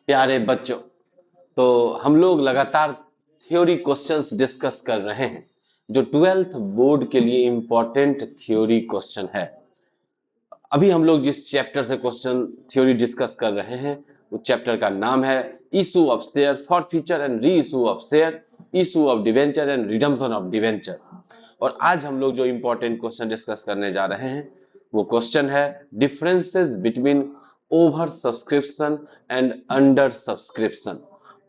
प्यारे बच्चों, तो हम लोग लगातार थ्योरी क्वेश्चंस डिस्कस कर रहे हैं जो ट्वेल्थ बोर्ड के लिए इंपॉर्टेंट थ्योरी क्वेश्चन है। अभी हम लोग जिस चैप्टर से क्वेश्चन थ्योरी डिस्कस कर रहे हैं उस चैप्टर का नाम है issue of share, forfeiture and reissue of share, issue of debenture and redemption of debenture. और आज हम लोग जो इंपॉर्टेंट क्वेश्चन डिस्कस करने जा रहे हैं वो क्वेश्चन है differences between over subscription and under subscription.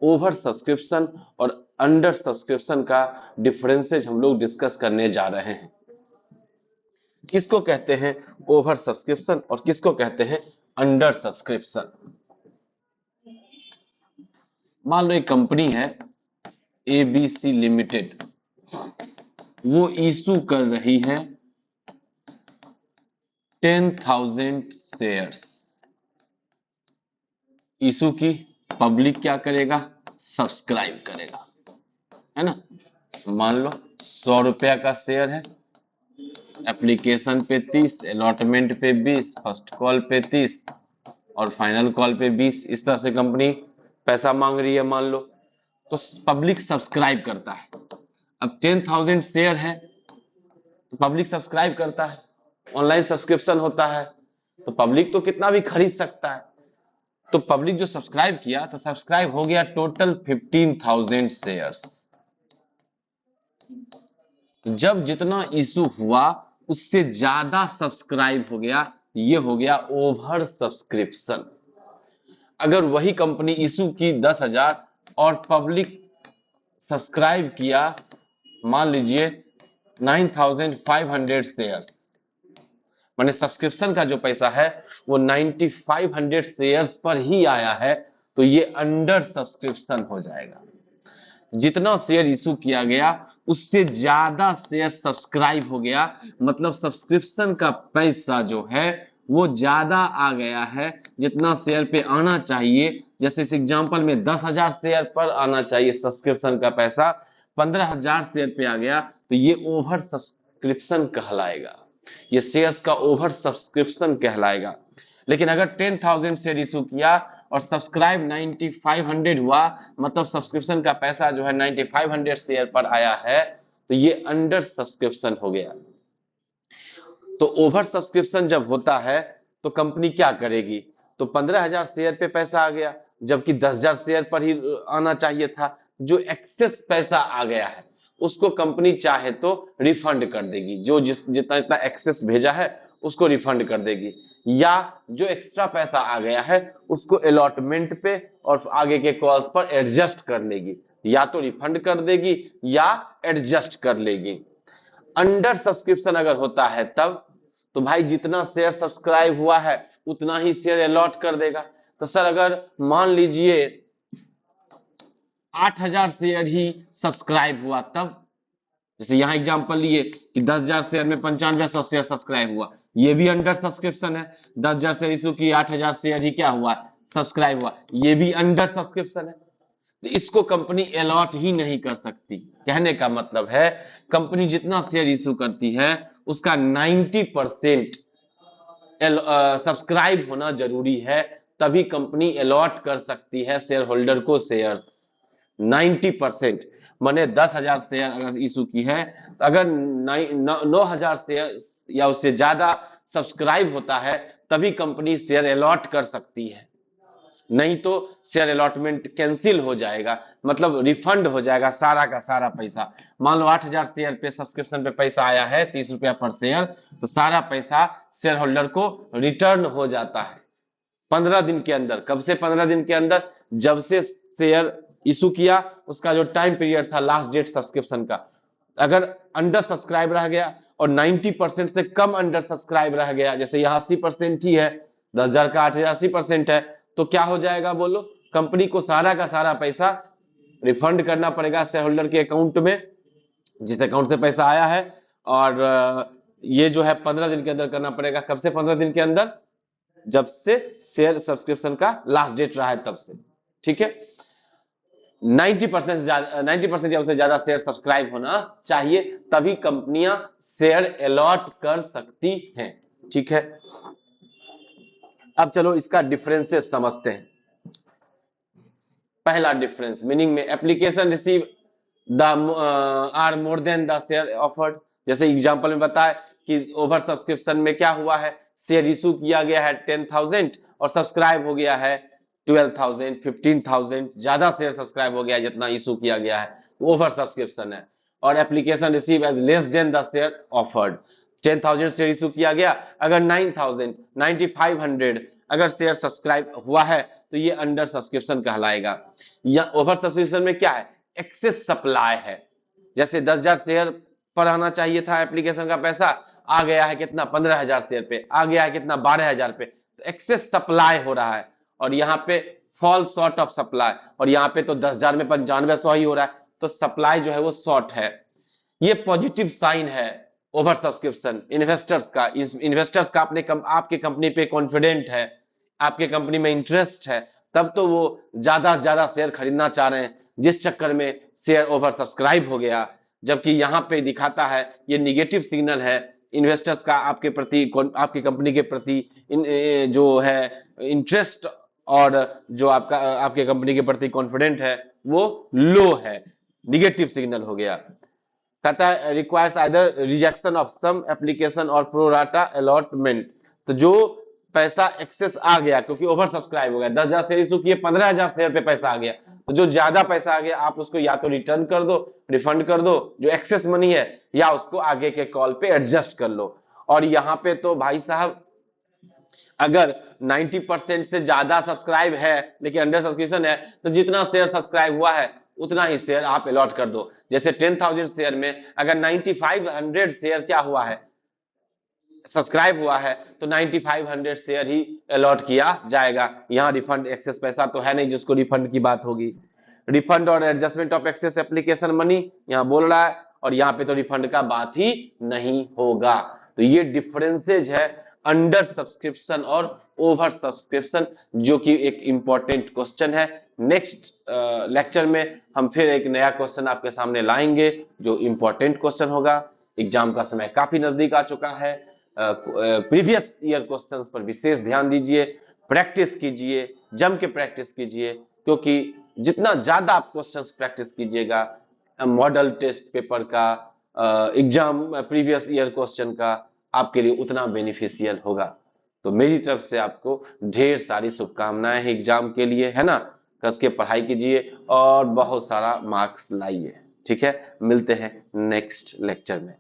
Over subscription और अंडर सब्सक्रिप्शन का डिफरेंसेज हम लोग डिस्कस करने जा रहे हैं। किसको कहते हैं ओवर सब्सक्रिप्शन और किसको कहते हैं अंडर सब्सक्रिप्शन। मान लो एक कंपनी है एबीसी लिमिटेड, वो इशू कर रही है 10,000 शेयर्स। इशू की पब्लिक क्या करेगा, सब्सक्राइब करेगा, है ना। मान लो 100 रुपया का शेयर है, एप्लीकेशन पे 30, अलॉटमेंट पे 20, फर्स्ट कॉल पे 30 और फाइनल कॉल पे 20। इस तरह से कंपनी पैसा मांग रही है मान लो, तो पब्लिक सब्सक्राइब करता है। अब 10,000 शेयर है तो पब्लिक सब्सक्राइब करता है, ऑनलाइन सब्सक्रिप्शन होता है तो पब्लिक तो कितना भी खरीद सकता है। तो पब्लिक जो सब्सक्राइब किया तो सब्सक्राइब हो गया टोटल 15,000 शेयर्स। जब जितना इशू हुआ उससे ज्यादा सब्सक्राइब हो गया, ये हो गया ओवर सब्सक्रिप्शन। अगर वही कंपनी इशू की 10,000 और पब्लिक सब्सक्राइब किया मान लीजिए 9,500 शेयर्स, माने सब्सक्रिप्शन का जो पैसा है वो 9,500 शेयर्स पर ही आया है, तो ये अंडर सब्सक्रिप्शन हो जाएगा। जितना शेयर इशू किया गया उससे ज्यादा शेयर सब्सक्राइब हो गया, मतलब सब्सक्रिप्शन का पैसा जो है वो ज्यादा आ गया है जितना शेयर पे आना चाहिए। जैसे इस एग्जांपल में 10,000 शेयर पर आना चाहिए सब्सक्रिप्शन का पैसा, 15,000 शेयर पे आ गया, तो ये ओवर सब्सक्रिप्शन कहलाएगा, ये शेयर्स का ओवर सब्सक्रिप्शन कहलाएगा। लेकिन अगर 10,000 शेयर इशू किया और सब्सक्राइब 9,500 हुआ, मतलब सब्सक्रिप्शन का पैसा जो है 9,500 शेयर पर आया है, तो ये अंडर सब्सक्रिप्शन हो गया। तो ओवर सब्सक्रिप्शन जब होता है तो कंपनी क्या करेगी, तो 15,000 शेयर पे पैसा आ गया जबकि 10,000 शेयर पर ही आना चाहिए था। जो एक्सेस पैसा आ गया है उसको कंपनी चाहे तो रिफंड कर देगी, जो जितना इतना एक्सेस भेजा है उसको रिफंड कर देगी, या जो एक्स्ट्रा पैसा आ गया है उसको अलॉटमेंट पे और आगे के कॉल्स पर एडजस्ट कर लेगी, या तो रिफंड कर देगी या एडजस्ट कर लेगी। अंडर सब्सक्रिप्शन अगर होता है तब तो भाई जितना शेयर सब्सक्राइब हुआ है उतना ही शेयर अलॉट कर देगा। तो सर अगर मान लीजिए 8,000 शेयर ही सब्सक्राइब हुआ तब, जैसे यहां एग्जांपल लिए कि 10,000 शेयर में 9500 शेयर सब्सक्राइब हुआ, ये भी अंडर सब्सक्रिप्शन है। 10,000 शेयर इशू की 8,000 शेयर ही क्या हुआ, सब्सक्राइब हुआ, ये भी अंडर सब्सक्रिप्शन है। तो इसको कंपनी अलॉट ही नहीं कर सकती। कहने का मतलब है कंपनी जितना शेयर इशू करती है उसका 90% सब्सक्राइब होना जरूरी है, तभी कंपनी अलॉट कर सकती है शेयर होल्डर को शेयर्स। 90% माने 10,000 शेयर अगर इशू की है, तो अगर 9,000 शेयर या उससे ज्यादा सब्सक्राइब होता है तभी कंपनी शेयर अलॉट कर सकती है, नहीं तो शेयर अलॉटमेंट कैंसिल हो जाएगा, मतलब रिफंड हो जाएगा सारा का सारा पैसा। मान लो 8,000 शेयर पे सब्सक्रिप्शन पे पैसा आया है 30 रुपया पर शेयर, तो सारा पैसा शेयर होल्डर को रिटर्न हो जाता है 15 दिन के अंदर। कब से 15 दिन के अंदर, जब से शेयर इशू किया उसका जो टाइम पीरियड था लास्ट डेट सब्सक्रिप्शन का, अगर अंडर सब्सक्राइब रह गया और 90% से कम अंडर सब्सक्राइब रह गया, जैसे यहां 80% ही है, 10,000 का 8,000 80% है, तो क्या हो जाएगा बोलो, कंपनी को सारा का सारा पैसा रिफंड करना पड़ेगा शेयर होल्डर के अकाउंट में, जिस अकाउंट से पैसा आया है। और ये जो है 15 दिन के अंदर करना पड़ेगा। कब से 15 दिन के अंदर, जब से शेयर सब्सक्रिप्शन का लास्ट डेट रहा है तब से, ठीक है। 90% या उससे ज्यादा शेयर सब्सक्राइब होना चाहिए, तभी कंपनियां शेयर अलॉट कर सकती हैं, ठीक है। अब चलो इसका डिफरेंसेस समझते हैं। पहला डिफरेंस मीनिंग में application receive the are more than the share offered. जैसे एग्जांपल में बताया कि ओवर सब्सक्रिप्शन में क्या हुआ है, शेयर इशू किया गया है 10,000 और सब्सक्राइब हो गया है 12,000 15,000, ज्यादा शेयर सब्सक्राइब हो गया है जितना इशू किया गया है, ओवर सब्सक्रिप्शन है। और application receive as less than the share offered, 10,000 share issue किया गया, अगर 9,000 9,500 अगर शेयर सब्सक्राइब हुआ है तो ये अंडर सब्सक्रिप्शन कहलाएगा। या ओवर सब्सक्रिप्शन में क्या है, एक्सेस सप्लाई है। जैसे 10,000 शेयर पर आना चाहिए था एप्लीकेशन का पैसा, आ गया है कितना 15,000 शेयर पे, आ गया है कितना 12,000 पे, तो एक्सेस सप्लाई हो रहा है। और यहाँ पे फॉल शॉर्ट ऑफ सप्लाई, और यहाँ पे तो 10,000 में 9500 ही हो रहा है, तो सप्लाई जो है वो शॉर्ट है। ये पॉजिटिव साइन है ओवर सब्सक्रिप्शन इन्वेस्टर्स का अपने आपके कंपनी पे कॉन्फिडेंट है, आपके कंपनी में इंटरेस्ट है, तब तो वो ज्यादा से ज्यादा शेयर खरीदना चाह रहे हैं, जिस चक्कर में शेयर ओवर सब्सक्राइब हो गया। जबकि यहाँ पे दिखाता है ये निगेटिव सिग्नल है इन्वेस्टर्स का आपके प्रति, आपकी कंपनी के प्रति जो है इंटरेस्ट, और जो आपके कंपनी के प्रति कॉन्फिडेंट है वो लो है, निगेटिव सिग्नल हो गया। कहता है requires either rejection of some application और प्रोराटा अलॉटमेंट। तो जो पैसा एक्सेस आ गया क्योंकि ओवर सब्सक्राइब हो गया, 10,000 शेयर इशू किए, 15,000 शेयर पे पैसा आ गया, तो जो ज्यादा पैसा आ गया आप उसको या तो रिटर्न कर दो, रिफंड कर दो जो एक्सेस मनी है, या उसको आगे के कॉल पे एडजस्ट कर लो। और यहाँ पे तो भाई साहब अगर 90% से ज्यादा सब्सक्राइब है लेकिन अंडर सब्सक्रिप्शन है, तो जितना शेयर सब्सक्राइब हुआ है उतना ही शेयर आप अलॉट कर दो। जैसे 10,000 शेयर में अगर 9,500 शेयर क्या हुआ है, सब्सक्राइब हुआ है, तो 9,500 शेयर ही अलॉट किया जाएगा। यहाँ रिफंड एक्सेस पैसा तो है नहीं जिसको रिफंड की बात होगी। रिफंड और adjustment of excess application money यहाँ बोल रहा है, और यहाँ पे तो रिफंड का बात ही नहीं होगा। तो ये डिफरेंसेज है अंडर सब्सक्रिप्शन और ओवर सब्सक्रिप्शन, जो कि एक इंपॉर्टेंट क्वेश्चन है। नेक्स्ट लेक्चर में हम फिर एक नया क्वेश्चन आपके सामने लाएंगे जो इंपॉर्टेंट क्वेश्चन होगा। एग्जाम का समय काफी नजदीक आ चुका है, प्रीवियस ईयर क्वेश्चंस पर विशेष ध्यान दीजिए, प्रैक्टिस कीजिए, जम के प्रैक्टिस कीजिए, क्योंकि जितना ज्यादा आप क्वेश्चंस प्रैक्टिस कीजिएगा मॉडल टेस्ट पेपर का, एग्जाम प्रीवियस ईयर क्वेश्चन का, आपके लिए उतना बेनिफिशियल होगा। तो मेरी तरफ से आपको ढेर सारी शुभकामनाएं हैं एग्जाम के लिए, है ना। कस के पढ़ाई कीजिए और बहुत सारा मार्क्स लाइए, ठीक है। मिलते हैं नेक्स्ट लेक्चर में।